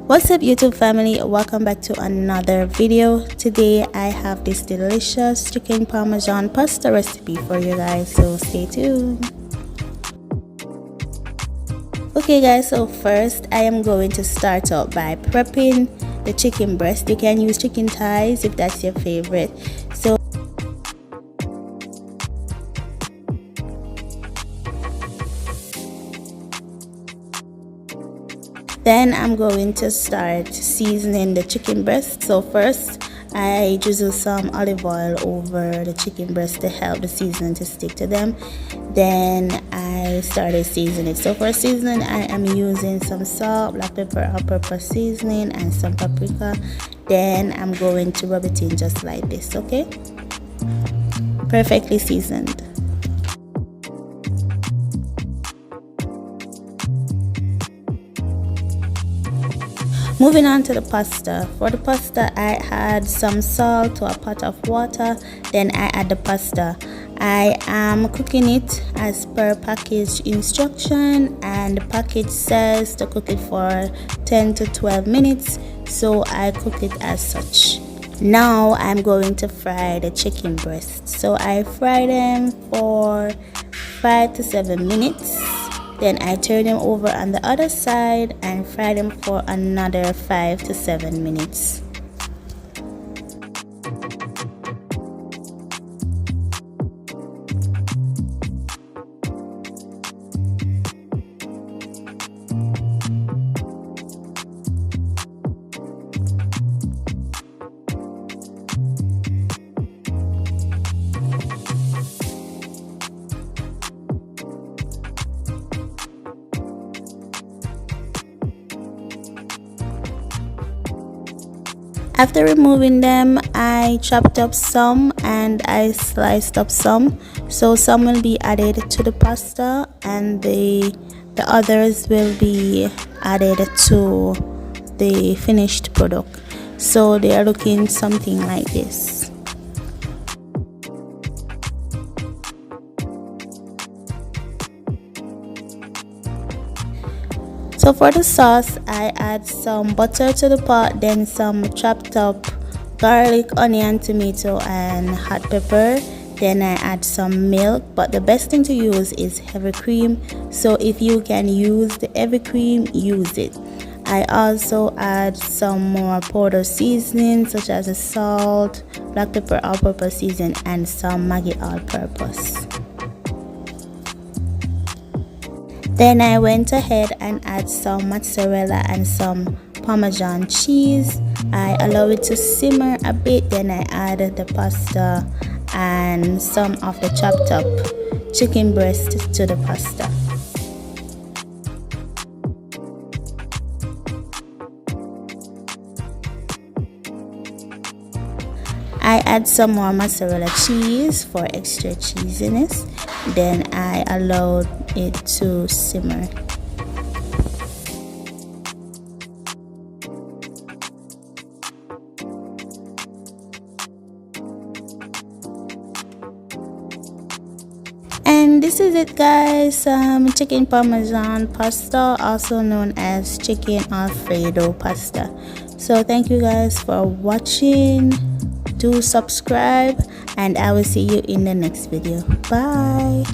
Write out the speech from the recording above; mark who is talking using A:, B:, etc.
A: What's up YouTube family, welcome back to another video. Today I have this delicious chicken parmesan pasta recipe for you guys, so stay tuned. Okay guys, so first I am going to start out by prepping the chicken breast. You can use chicken thighs if that's your favorite. So then I'm going to start seasoning the chicken breast. So first I drizzle some olive oil over the chicken breast to help the seasoning to stick to them. Then I started seasoning. So for seasoning I am using some salt, black pepper, all-purpose seasoning, and some paprika. Then I'm going to rub it in just like this, okay? Perfectly seasoned. Moving on to the pasta. For the pasta, I add some salt to a pot of water. Then I add the pasta. I am cooking it as per package instruction, and the package says to cook it for 10 to 12 minutes. So I cook it as such. Now I'm going to fry the chicken breasts. So I fry them for 5 to 7 minutes. Then I turn them over on the other side and fry them for another 5 to 7 minutes. After removing them, I chopped up some and I sliced up some. So some will be added to the pasta and the others will be added to the finished product. So they are looking something like this. So for the sauce, I add some butter to the pot, then some chopped up garlic, onion, tomato, and hot pepper. Then I add some milk, but the best thing to use is heavy cream. So if you can use the heavy cream, use it. I also add some more powder seasoning such as the salt, black pepper, all-purpose seasoning, and some Maggi all-purpose. Then I went ahead and add some mozzarella and some Parmesan cheese. I allow it to simmer a bit. Then I add the pasta and some of the chopped up chicken breast to the pasta. I add some more mozzarella cheese for extra cheesiness. Then I allowed it to simmer. And this is it guys, chicken parmesan pasta, also known as chicken Alfredo pasta. So thank you guys for watching. Do subscribe and I will see you in the next video. Bye.